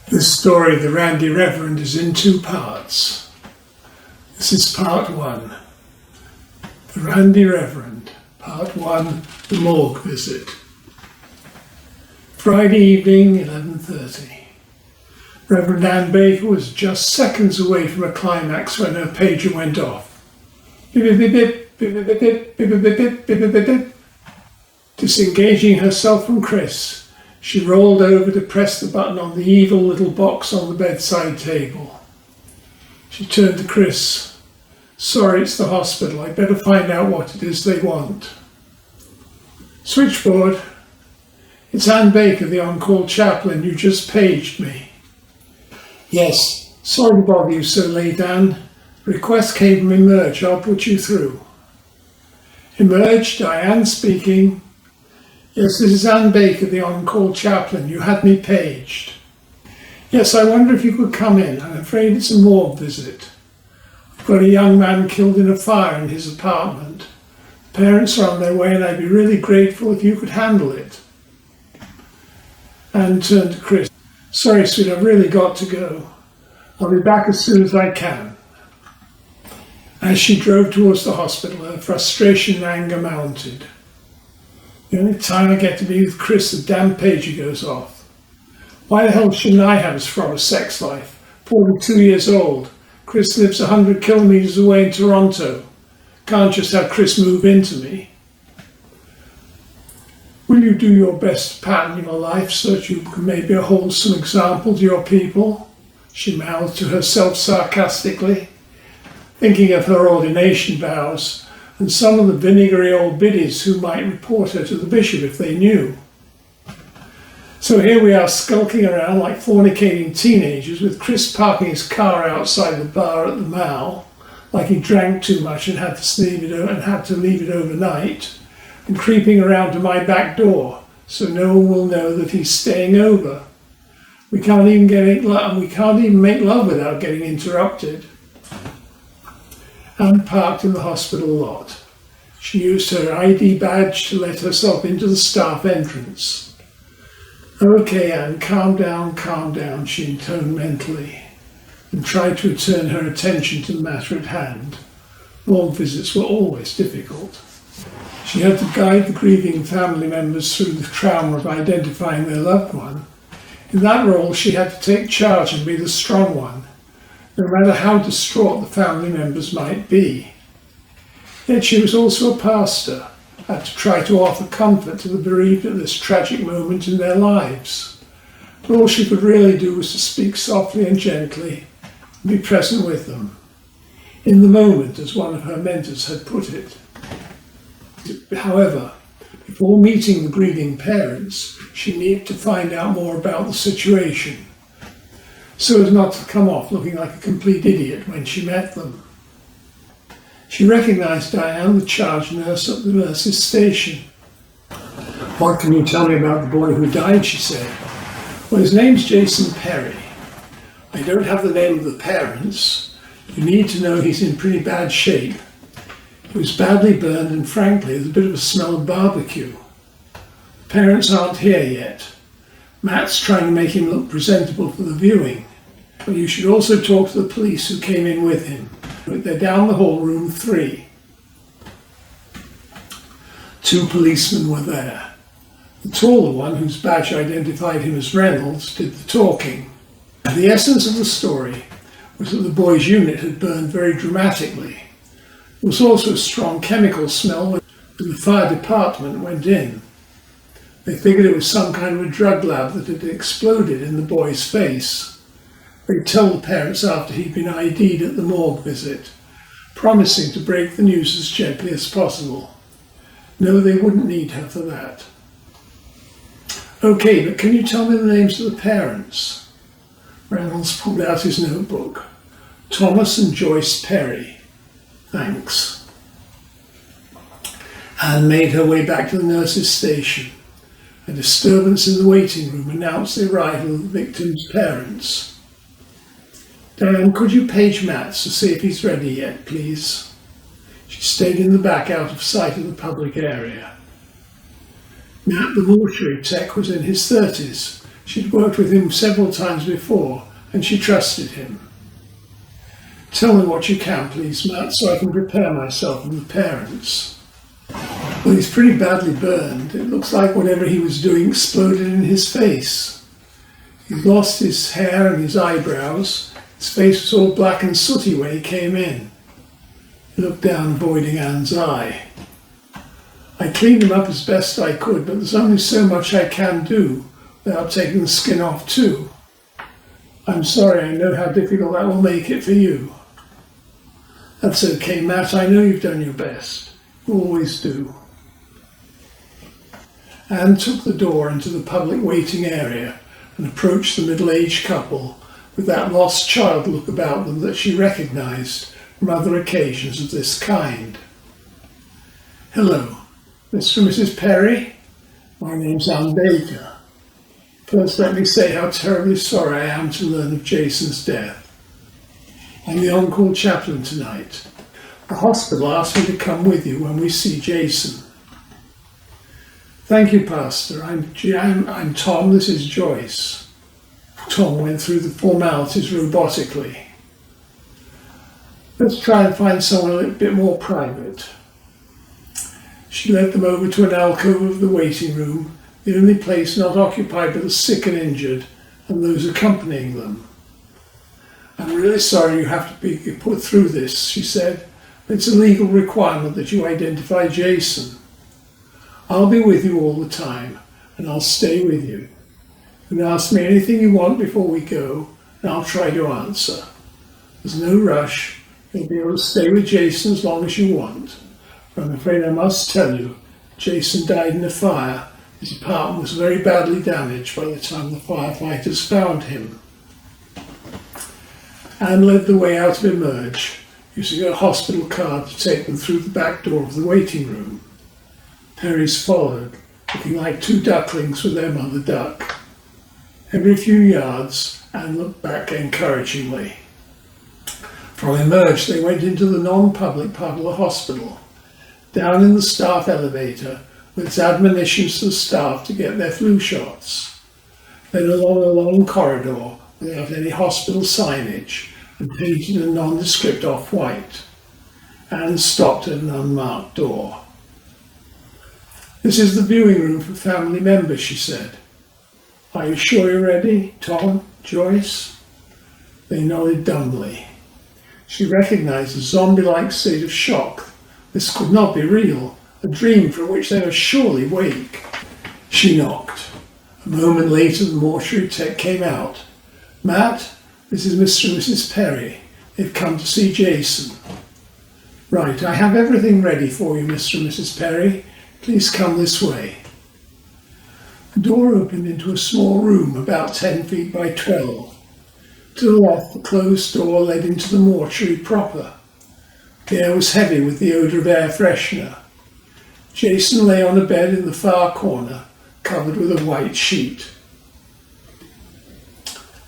This story, The Randy Reverend, is in two parts. This is part one. The Randy Reverend, part one, the morgue visit. Friday evening, 11:30. Reverend Ann Baker was just seconds away from a climax when her pager went off. Bip, bip, bip, bip, bip, bip, bip, bip, bip, bip, bip, bip. Disengaging herself from Chris, she rolled over to press the button on the evil little box on the bedside table. She turned to Chris. "Sorry, it's the hospital. I'd better find out what it is they want." "Switchboard. It's Ann Baker, the on-call chaplain. You just paged me." "Yes. Sorry to bother you so late, Ann. The request came from Emerg. I'll put you through." "Emerg, Diane speaking." "Yes, this is Ann Baker, the on-call chaplain. You had me paged." "Yes, I wonder if you could come in. I'm afraid it's a morgue visit. We've got a young man killed in a fire in his apartment. The parents are on their way and I'd be really grateful if you could handle it." Ann turned to Chris. "Sorry, sweet, I've really got to go. I'll be back as soon as I can." As she drove towards the hospital, her frustration and anger mounted. "The only time I get to be with Chris, the damn pager goes off. Why the hell shouldn't I have as fraught a sex life? 42 years old. Chris lives 100 kilometres away in Toronto. Can't just have Chris move into me. Will you do your best to pattern your life so that you can maybe a wholesome example to your people?" she mouthed to herself sarcastically, thinking of her ordination vows and some of the vinegary old biddies who might report her to the bishop if they knew. So here we are skulking around like fornicating teenagers with Chris parking his car outside the bar at the Mall, like he drank too much and had to leave it overnight, and creeping around to my back door so no one will know that he's staying over. We can't even make love without getting interrupted. Ann parked in the hospital lot. She used her ID badge to let herself into the staff entrance. "Okay, Ann, calm down," she intoned mentally, and tried to return her attention to the matter at hand. Morgue visits were always difficult. She had to guide the grieving family members through the trauma of identifying their loved one. In that role, she had to take charge and be the strong one, no matter how distraught the family members might be. Yet she was also a pastor, had to try to offer comfort to the bereaved at this tragic moment in their lives. But all she could really do was to speak softly and gently and be present with them, in the moment, as one of her mentors had put it. However, before meeting the grieving parents, she needed to find out more about the situation, so as not to come off looking like a complete idiot when she met them. She recognised Diane, the charge nurse at the nurse's station. "What can you tell me about the boy who died?" she said. "Well, his name's Jason Perry. I don't have the name of the parents. You need to know he's in pretty bad shape. He was badly burned and frankly there's a bit of a smell of barbecue. The parents aren't here yet. Matt's trying to make him look presentable for the viewing. But you should also talk to the police who came in with him. They're down the hall, room 3. Two policemen were there. The taller one, whose badge identified him as Reynolds, did the talking. And the essence of the story was that the boy's unit had burned very dramatically. There was also a strong chemical smell when the fire department went in. They figured it was some kind of a drug lab that had exploded in the boy's face. They'd tell the parents after he'd been ID'd at the morgue visit, promising to break the news as gently as possible. No, they wouldn't need her for that. "Okay, but can you tell me the names of the parents?" Reynolds pulled out his notebook. "Thomas and Joyce Perry. Thanks." Anne made her way back to the nurse's station. A disturbance in the waiting room announced the arrival of the victim's parents. "Diane, could you page Matt to see if he's ready yet, please?" She stayed in the back out of sight of the public area. Matt, the mortuary tech, was in his 30s. She'd worked with him several times before, and she trusted him. "Tell me what you can, please, Matt, so I can prepare myself and the parents." "Well, he's pretty badly burned. It looks like whatever he was doing exploded in his face. He'd lost his hair and his eyebrows. His face was all black and sooty when he came in." He looked down, avoiding Anne's eye. "I cleaned him up as best I could, but there's only so much I can do without taking the skin off too. I'm sorry, I know how difficult that will make it for you." "That's okay, Matt. I know you've done your best. You always do." Anne took the door into the public waiting area and approached the middle-aged couple with that lost child look about them that she recognised from other occasions of this kind. "Hello, Mr. and Mrs. Perry. My name's Anne Baker. First, let me say how terribly sorry I am to learn of Jason's death. I'm the on-call chaplain tonight. The hospital asked me to come with you when we see Jason." "Thank you, Pastor. I'm Tom. This is Joyce." Tom went through the formalities robotically. "Let's try and find someone a little bit more private." She led them over to an alcove of the waiting room, the only place not occupied by the sick and injured and those accompanying them. "I'm really sorry you have to be put through this," she said. "It's a legal requirement that you identify Jason. I'll be with you all the time, and I'll stay with you. You can ask me anything you want before we go, and I'll try to answer. There's no rush. You'll be able to stay with Jason as long as you want. But I'm afraid I must tell you, Jason died in a fire. His apartment was very badly damaged by the time the firefighters found him." Anne led the way out of Emerg, using her hospital card to take them through the back door of the waiting room. Perrys followed, looking like two ducklings with their mother duck. Every few yards, Anne looked back encouragingly. From Emerg, they went into the non-public part of the hospital, down in the staff elevator with its admonitions to the staff to get their flu shots, then along a long corridor without any hospital signage and painted in nondescript off-white. Anne stopped at an unmarked door. "This is the viewing room for family members," she said. "Are you sure you're ready, Tom, Joyce?" They nodded dumbly. She recognised a zombie-like state of shock. This could not be real, a dream from which they were surely awake. She knocked. A moment later, the mortuary tech came out. "Matt, this is Mr. and Mrs. Perry. They've come to see Jason." "Right, I have everything ready for you, Mr. and Mrs. Perry. Please come this way." The door opened into a small room about 10 feet by 12. To the left, the closed door led into the mortuary proper. The air was heavy with the odour of air freshener. Jason lay on a bed in the far corner, covered with a white sheet.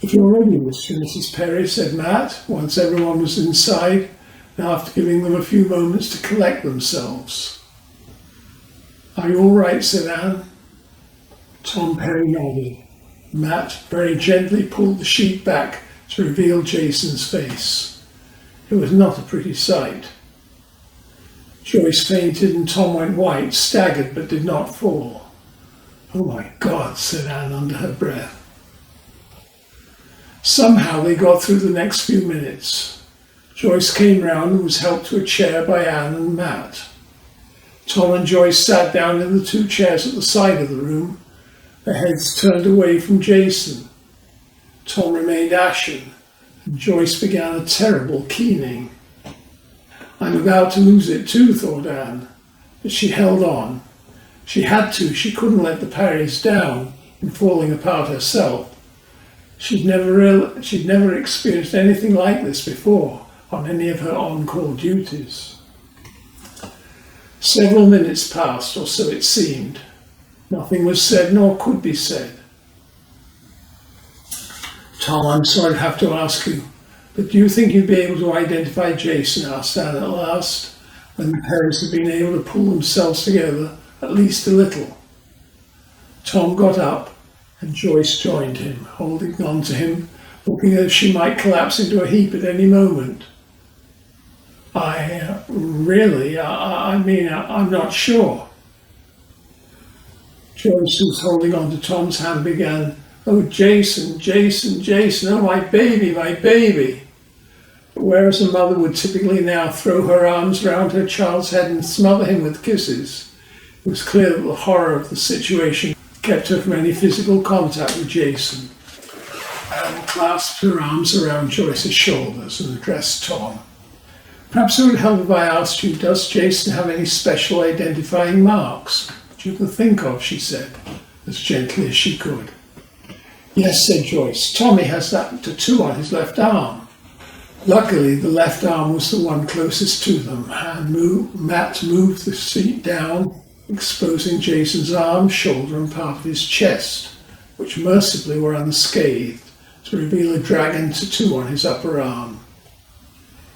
"If you're ready, Mr. and Mrs. Perry," said Matt, once everyone was inside, and after giving them a few moments to collect themselves. "Are you all right?" said Anne. Tom Perry nodded. Matt very gently pulled the sheet back to reveal Jason's face. It was not a pretty sight. Joyce fainted and Tom went white, staggered but did not fall. "Oh my God," said Anne under her breath. Somehow they got through the next few minutes. Joyce came round and was helped to a chair by Anne and Matt. Tom and Joyce sat down in the two chairs at the side of the room, their heads turned away from Jason. Tom remained ashen, and Joyce began a terrible keening. "I'm about to lose it too," thought Anne, but she held on. She had to. She couldn't let the Parrys down in falling apart herself. She'd never experienced anything like this before on any of her on-call duties. Several minutes passed, or so it seemed. Nothing was said nor could be said. "Tom, I'm sorry to have to ask you, but do you think you'd be able to identify Jason?" asked Anne at last, when the Parrys had been able to pull themselves together at least a little. Tom got up, and Joyce joined him, holding on to him, looking as if she might collapse into a heap at any moment. I'm not sure. Joyce, who was holding on to Tom's hand, began, "Oh, Jason, Jason, Jason, oh, my baby, my baby." But whereas a mother would typically now throw her arms round her child's head and smother him with kisses, it was clear that the horror of the situation kept her from any physical contact with Jason. Anne clasped her arms around Joyce's shoulders and addressed Tom. "Perhaps it would help if I asked you, does Jason have any special identifying marks that you can think of?" she said, as gently as she could. "Yes," said Joyce. "Tommy has that tattoo on his left arm." Luckily, the left arm was the one closest to them, and Matt moved the seat down, exposing Jason's arm, shoulder, and part of his chest, which mercifully were unscathed, to reveal a dragon tattoo on his upper arm.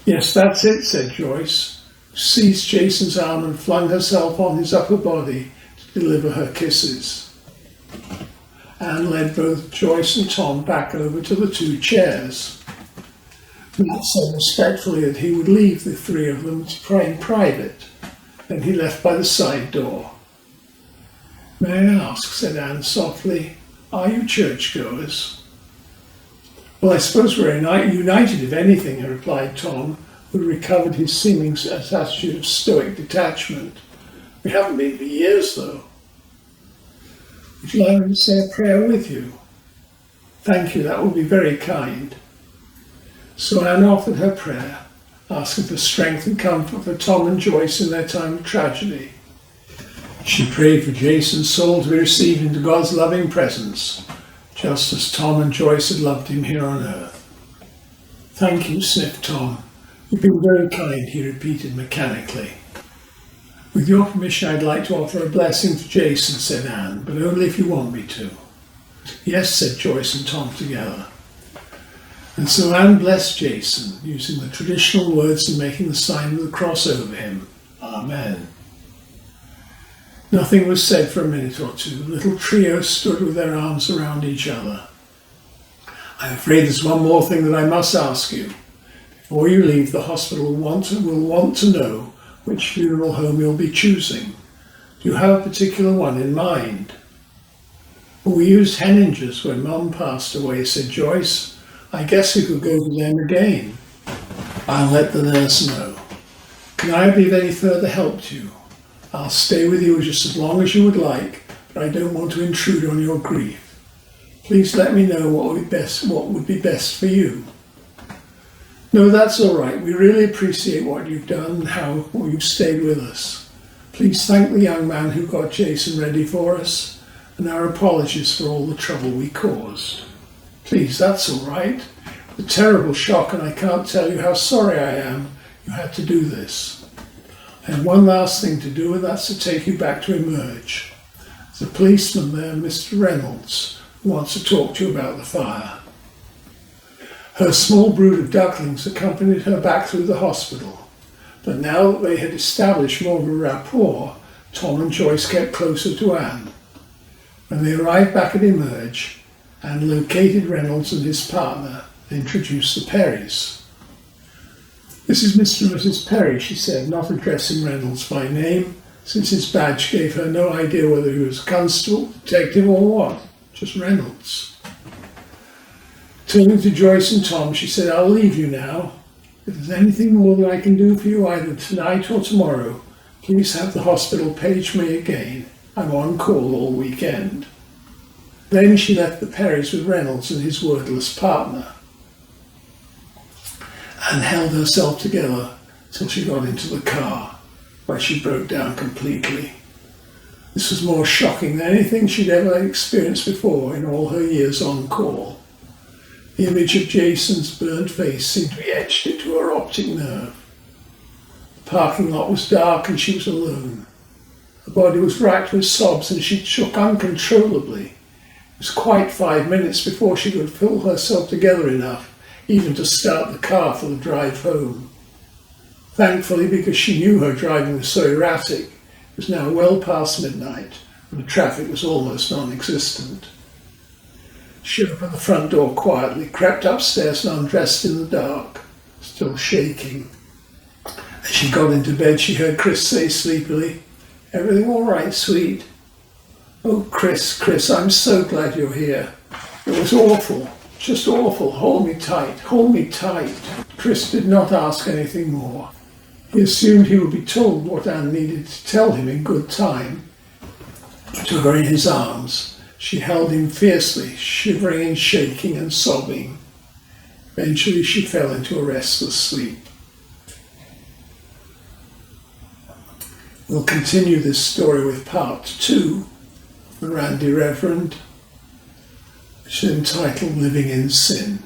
"Yes, that's it," said Joyce, who seized Jason's arm and flung herself on his upper body to deliver her kisses. Anne led both Joyce and Tom back over to the two chairs. Matt said respectfully that he would leave the three of them to pray in private. Then he left by the side door. "May I ask," said Anne softly, "are you churchgoers?" "Well, I suppose we're united, if anything," replied Tom, who recovered his seeming attitude of stoic detachment. "We haven't been for years, though." "Would you like me to say a prayer with you?" "Thank you, that would be very kind." So Anne offered her prayer, asking for strength and comfort for Tom and Joyce in their time of tragedy. She prayed for Jason's soul to be received into God's loving presence, just as Tom and Joyce had loved him here on earth. "Thank you," sniffed Tom. "You've been very kind," he repeated mechanically. "With your permission, I'd like to offer a blessing for Jason," said Anne, "but only if you want me to." "Yes," said Joyce and Tom together. And so Anne blessed Jason, using the traditional words and making the sign of the cross over him. Amen. Nothing was said for a minute or two. The little trio stood with their arms around each other. "I'm afraid there's one more thing that I must ask you. Before you leave, the hospital will want to know which funeral home you'll be choosing. Do you have a particular one in mind?" "Well, we used Henninger's when Mum passed away," said Joyce. "I guess we could go to them again." "I'll let the nurse know. Can I be of any further help to you? I'll stay with you just as long as you would like, but I don't want to intrude on your grief. Please let me know what would be best for you." "No, that's all right. We really appreciate what you've done and how you've stayed with us. Please thank the young man who got Jason ready for us, and our apologies for all the trouble we caused." "Please, that's all right. It's a terrible shock, and I can't tell you how sorry I am you had to do this. I have one last thing to do, and that's to take you back to Emerg. There's a policeman there, Mr. Reynolds, who wants to talk to you about the fire." Her small brood of ducklings accompanied her back through the hospital, but now that they had established more of a rapport, Tom and Joyce kept closer to Anne. When they arrived back at Emerg, Anne located Reynolds and his partner and introduced the Perrys. "This is Mr. and Mrs. Perry," she said, not addressing Reynolds by name, since his badge gave her no idea whether he was a constable, detective, or what, just Reynolds. Turning to Joyce and Tom, she said, "I'll leave you now. If there's anything more that I can do for you either tonight or tomorrow, please have the hospital page me again. I'm on call all weekend." Then she left the Perrys with Reynolds and his wordless partner, and held herself together till she got into the car, where she broke down completely. This was more shocking than anything she'd ever experienced before in all her years on call. The image of Jason's burnt face seemed to be etched into her optic nerve. The parking lot was dark and she was alone. Her body was racked with sobs and she shook uncontrollably. It was quite 5 minutes before she could pull herself together enough even to start the car for the drive home. Thankfully, because she knew her driving was so erratic, it was now well past midnight and the traffic was almost non-existent. She opened the front door quietly, crept upstairs and undressed in the dark, still shaking. As she got into bed, she heard Chris say sleepily, "Everything all right, sweet?" "Oh, Chris, I'm so glad you're here. It was awful, just awful. Hold me tight, hold me tight." Chris did not ask anything more. He assumed he would be told what Anne needed to tell him in good time. He took her in his arms. She held him fiercely, shivering and shaking and sobbing. Eventually she fell into a restless sleep. We'll continue this story with part 2, the Randy Reverend, which is entitled Living in Sin.